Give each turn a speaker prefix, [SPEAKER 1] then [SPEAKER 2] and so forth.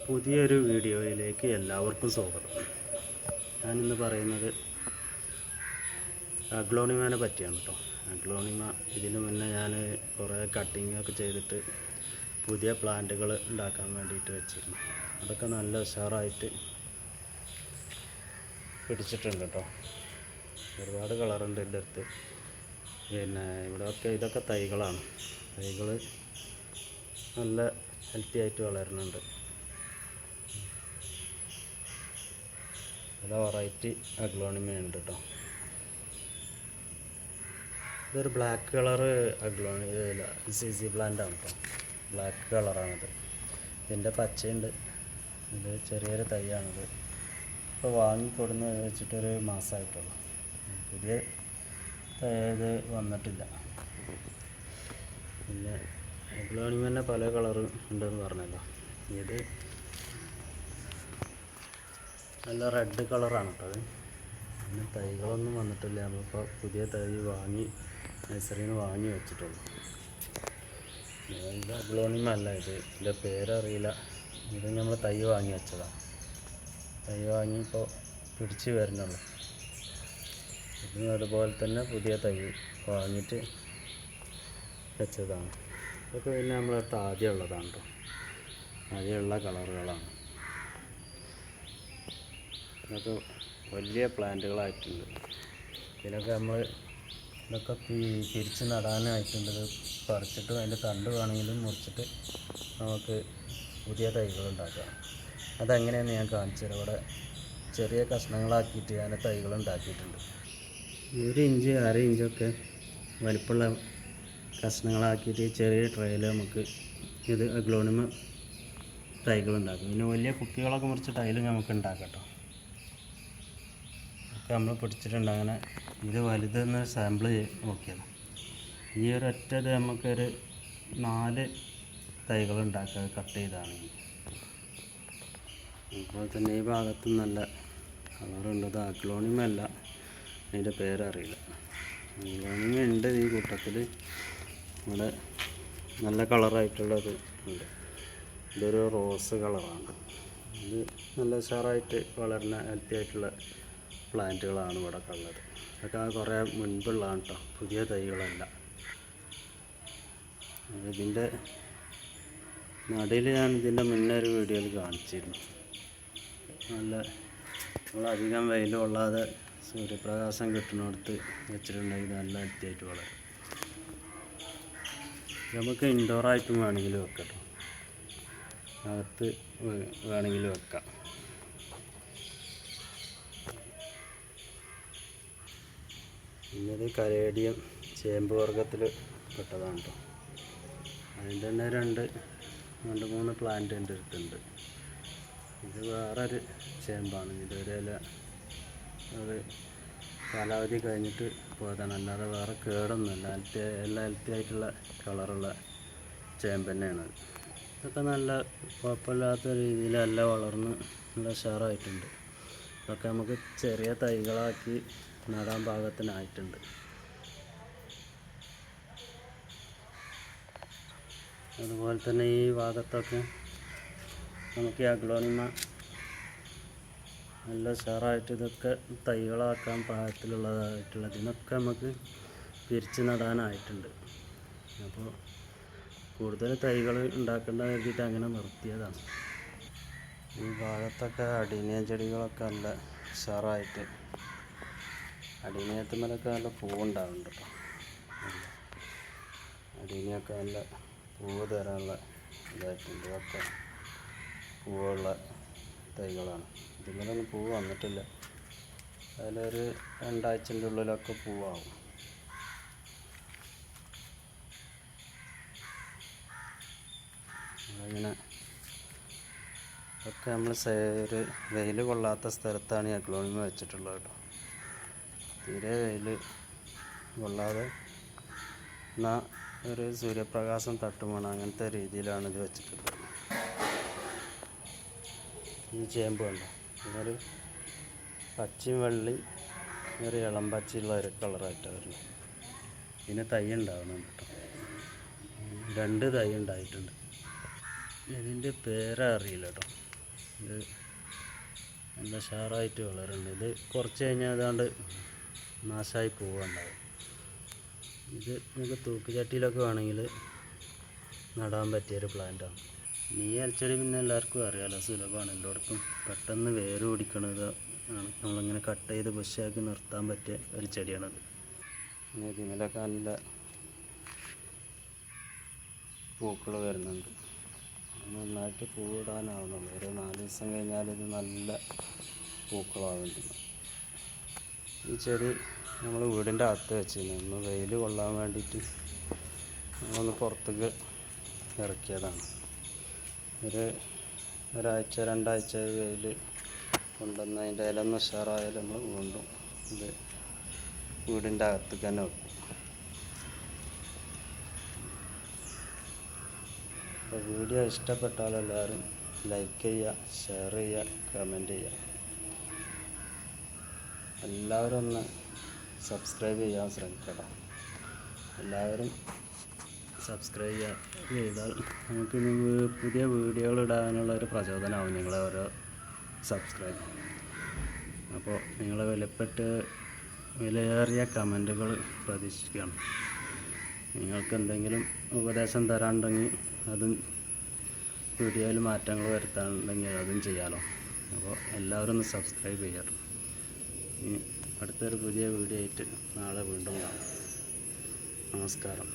[SPEAKER 1] പുതിയൊരു വീഡിയോയിലേക്ക് എല്ലാവർക്കും സ്വാഗതം. ഞാനിന്ന് പറയുന്നത് അഗ്ലോണിമാനെ പറ്റിയാണ് കേട്ടോ. അഗ്ലോണിമ ഇതിനു മുന്നേ ഞാൻ കുറേ കട്ടിങ്ങൊക്കെ ചെയ്തിട്ട് പുതിയ പ്ലാന്റുകൾ ഉണ്ടാക്കാൻ വേണ്ടിയിട്ട് വെച്ചിരുന്നു. അതൊക്കെ നല്ല ഉഷാറായിട്ട് പിടിച്ചിട്ടുണ്ട് കേട്ടോ. ഒരുപാട് കളറുണ്ട് എൻ്റെ അടുത്ത്. പിന്നെ ഇതൊക്കെ തൈകളാണ്. തൈകൾ നല്ല ഹെൽത്തി ആയിട്ട് വളരുന്നുണ്ട്. പല വെറൈറ്റി അഗ്ലോണിമയുണ്ട് കേട്ടോ. ഇതൊരു ബ്ലാക്ക് കളറ് സിസി പ്ലാന്റാണ് കേട്ടോ. ബ്ലാക്ക് കളറാണിത്. ഇതിൻ്റെ പച്ചയുണ്ട്. ഇത് ചെറിയൊരു തൈയാണിത്. ഇപ്പോൾ വാങ്ങിക്കൊടുന്ന് വെച്ചിട്ടൊരു മാസമായിട്ടുള്ളൂ. പുതിയ ഇത് വന്നിട്ടില്ല. പിന്നെ അഗ്ലോണിമ പല കളറ് ഉണ്ടെന്ന് പറഞ്ഞല്ലോ. ഇത് നല്ല റെഡ് കളറാണ് കേട്ടോ. അത് പിന്നെ തൈകളൊന്നും വന്നിട്ടില്ല. നമ്മളിപ്പോൾ പുതിയ തൈ നഴ്സറിയിൽ നിന്ന് വാങ്ങി വെച്ചിട്ടുള്ളൂ. ഇത് അഗ്ലോണിമ അല്ല. ഇതിൻ്റെ പേരറിയില്ല. ഇത് നമ്മൾ തൈ വാങ്ങി വെച്ചതാണ്. തൈ വാങ്ങി ഇപ്പോൾ പിടിച്ച് വരുന്നുള്ളൂ. ഇത് അതുപോലെ തന്നെ പുതിയ തൈ വാങ്ങിയിട്ട് വെച്ചതാണ്. ഇതൊക്കെ പിന്നെ നമ്മളടുത്ത് ആദ്യമുള്ളതാണ് കേട്ടോ. ആദ്യമുള്ള കളറുകളാണ്. ഇതൊക്കെ വലിയ പ്ലാന്റുകളായിട്ടുണ്ട്. ഇതൊക്കെ പിരിച്ച് നടാനായിട്ടുണ്ട്. ഇത് പറിച്ചിട്ട് അതിൻ്റെ തണ്ട് വേണമെങ്കിലും മുറിച്ചിട്ട് നമുക്ക് പുതിയ തൈകൾ ഉണ്ടാക്കാം. അതെങ്ങനെയാണെന്ന് ഞാൻ കാണിച്ചു തരാം. ഇവിടെ ചെറിയ കഷ്ണങ്ങളാക്കിയിട്ട് ഞാൻ തൈകൾ ഉണ്ടാക്കിയിട്ടുണ്ട്. 1 ഇഞ്ച് 1/2 ഇഞ്ചൊക്കെ വലിപ്പമുള്ള കഷ്ണങ്ങളാക്കിയിട്ട് ചെറിയ ട്രേയിൽ നമുക്ക് ഇത് അഗ്ലോണിമ തൈകൾ ഉണ്ടാക്കും. പിന്നെ വലിയ കുപ്പികളൊക്കെ മുറിച്ചിട്ട് അതിൽ നമുക്ക് ഉണ്ടാക്കാം കേട്ടോ. ഒക്കെ നമ്മൾ പിടിച്ചിട്ടുണ്ട്. അങ്ങനെ ഇത് വലുതെന്ന് സാമ്പിൾ നോക്കിയത്. ഈ ഒരൊറ്റത് നമുക്കൊരു 4 തൈകൾ ഉണ്ടാക്കാം കട്ട് ചെയ്താണെങ്കിൽ. അതുപോലെ തന്നെ ഈ ഭാഗത്തും നല്ല കളറുള്ളത് അഗ്ലോണിമ അല്ല. അതിൻ്റെ പേരറിയില്ല. അഗ്ലോണിമ ഉണ്ട് ഈ കൂട്ടത്തിൽ. ഇവിടെ നല്ല കളറായിട്ടുള്ളത് ഉണ്ട്. ഇതൊരു റോസ് കളറാണ്. ഇത് നല്ല ഉഷാറായിട്ട് വളരുന്ന ഹെൽത്തി ആയിട്ടുള്ള പ്ലാന്റുകളാണ് ഇവിടെ ഉള്ളത്. ഇതൊക്കെ കുറേ മുൻപുള്ളതാണ് കേട്ടോ. പുതിയ തൈകളല്ല. ഇതിൻ്റെ നടുവിൽ ഞാൻ ഇതിൻ്റെ മുന്നേ ഒരു വീഡിയോയിൽ കാണിച്ചിരുന്നു. നമ്മളധികം വെയിൽ കൊള്ളാതെ സൂര്യപ്രകാശം കിട്ടുന്നിടത്ത് വെച്ചിട്ടുണ്ടെങ്കിൽ നല്ല ഹെൽത്തി ആയിട്ട് വളരും. നമുക്ക് ഇൻഡോറായിട്ടും വേണമെങ്കിൽ വെക്കാം കേട്ടോ. അകത്ത് വേണമെങ്കിൽ വെക്കാം. ഇന്നത് കരേഡിയം ചേമ്പ് വർഗത്തിൽ പെട്ടതാണ് കേട്ടോ. അതിൻ്റെ തന്നെ 2-3 പ്ലാന്റ് എൻ്റെ അടുത്തുണ്ട്. ഇത് വേറൊരു ചേമ്പാണ്. അത് കാലാവധി കഴിഞ്ഞിട്ട് പോയതാണ്. അല്ലാതെ വേറെ കേടൊന്നുമില്ല. എല്ലാം ഹെൽത്തി ആയിട്ടുള്ള കളറുള്ള ചേമ്പ് തന്നെയാണ്. ഇതൊക്കെ നല്ല കുഴപ്പമില്ലാത്ത രീതിയിൽ എല്ലാം വളർന്ന് നല്ല ഉഷാറായിട്ടുണ്ട്. ഇതൊക്കെ നമുക്ക് ചെറിയ തൈകളാക്കി നടാൻ പാകത്തിനായിട്ടുണ്ട്. അതുപോലെ തന്നെ ഈ ഭാഗത്തൊക്കെ നമുക്ക് ഈ അഗ്ലോണിമ നല്ല ഉഷാറായിട്ട് ഇതൊക്കെ തൈകളാക്കാൻ ഇതിനൊക്കെ നമുക്ക് പിരിച്ച് നടാനായിട്ടുണ്ട്. അപ്പോൾ കൂടുതൽ തൈകൾ ഉണ്ടാക്കേണ്ട കരുതിയിട്ട് അങ്ങനെ നിർത്തിയതാണ്. ഈ ഭാഗത്തൊക്കെ അടീനിയ ചെടികളൊക്കെ നല്ല ഉഷാറായിട്ട് അടീനിയത്തുമ്മലൊക്കെ നല്ല പൂവുണ്ടാവുന്നുണ്ട് കേട്ടോ. അടീനിയൊക്കെ നല്ല പൂവ് തരാനുള്ള ഇതായിട്ടുണ്ട്. ഇതൊക്കെ പൂവുള്ള തൈകളാണ്. ഇതിലൊന്നും പൂവ് വന്നിട്ടില്ല. അതിലൊരു 2 ആഴ്ചൻ്റെ ഉള്ളിലൊക്കെ പൂവാകും. അങ്ങനെ ഒക്കെ നമ്മൾ ഒരു വെയിൽ കൊള്ളാത്ത സ്ഥലത്താണ് ഈ അഗ്ലോണിമ വെച്ചിട്ടുള്ളത് കേട്ടോ. തീരെ വെയിൽ കൊള്ളാതെ എന്നാൽ ഒരു സൂര്യപ്രകാശം തട്ടുമാണ്. അങ്ങനത്തെ രീതിയിലാണ് ഇത് വെച്ചിട്ടുള്ളത്. ഈ ചേമ്പ് കണ്ടോ. ഇതൊരു പച്ചയും വെള്ളി ഒരു ഇളം പച്ചയുള്ള ഒരു കളറായിട്ടാണ് വരുന്നത്. ഇതിന് തൈ ഉണ്ടാവുന്നുണ്ട് കേട്ടോ. 2 തൈ ഉണ്ടായിട്ടുണ്ട്. ഇതിൻ്റെ പേരറിയില്ല കേട്ടോ. ഇത് നല്ല ഉഷാറായിട്ട് വളരുന്നുണ്ട്. ഇത് കുറച്ച് കഴിഞ്ഞാൽ ഏതാണ്ട് നാശമായി പോവുകയുണ്ടാവും. ഇത് നമുക്ക് തൂക്കുചട്ടിയിലൊക്കെ വേണമെങ്കിൽ നടാൻ പറ്റിയൊരു പ്ലാന്റാണ്. ഈ ഇലച്ചെടി പിന്നെ എല്ലാവർക്കും അറിയാമല്ലോ, സുലഭമാണ്. എല്ലായിടത്തും പെട്ടെന്ന് വേര് പിടിക്കണത് ആണ്. നമ്മളിങ്ങനെ കട്ട് ചെയ്ത് ബുഷാക്കി നിർത്താൻ പറ്റിയ ഒരു ചെടിയാണത്. പിന്നെ ഇതിലൊക്കെ നല്ല പൂക്കൾ വരുന്നുണ്ട്. നന്നായിട്ട് പൂവിടാനാവുന്നുള്ളൂ. ഒരു 4 ദിവസം കഴിഞ്ഞാൽ ഇത് നല്ല പൂക്കളാവുന്നുണ്ട്. ഈ ചെടി നമ്മൾ വീടിൻ്റെ അകത്ത് വെച്ചിരുന്നു. ഒന്ന് വെയിൽ കൊള്ളാൻ വേണ്ടിയിട്ട് നമ്മളൊന്ന് പുറത്തേക്ക് ഇറക്കിയതാണ്. ഒരാഴ്ച 2 ആഴ്ച വെയിൽ കൊണ്ടുവന്ന് അതിൻ്റെ ഇല ഒന്ന് ഉഷാറായാൽ നമ്മൾ വീണ്ടും ഇത് വീടിൻ്റെ അകത്തേക്ക് തന്നെ വെക്കും. അപ്പോൾ വീഡിയോ ഇഷ്ടപ്പെട്ടാൽ എല്ലാവരും ലൈക്ക് ചെയ്യുക, ഷെയർ ചെയ്യുക, കമൻറ്റ് ചെയ്യുക. എല്ലാവരും ഒന്ന് സബ്സ്ക്രൈബ് ചെയ്യാൻ ശ്രമിക്കണം. എല്ലാവരും സബ്സ്ക്രൈബ് ചെയ്താൽ നമുക്ക് പുതിയ വീഡിയോകൾ ഇടാനുള്ള ഒരു പ്രചോദനമാവും നിങ്ങളെ ഓരോ സബ്സ്ക്രൈബ്. അപ്പോൾ നിങ്ങളെ വിലയേറിയ കമൻറ്റുകൾ പ്രതീക്ഷിക്കുകയാണ്. നിങ്ങൾക്ക് എന്തെങ്കിലും ഉപദേശം തരാനുണ്ടെങ്കിൽ അതും വീഡിയോയിൽ മാറ്റങ്ങൾ വരുത്താനുണ്ടെങ്കിൽ അതും ചെയ്യാമല്ലോ. അപ്പോൾ എല്ലാവരും ഒന്ന് സബ്സ്ക്രൈബ് ചെയ്യാറ്. അടുത്തൊരു പുതിയ വീഡിയോ ആയിട്ട് നാളെ വീണ്ടും കാണാം. നമസ്കാരം.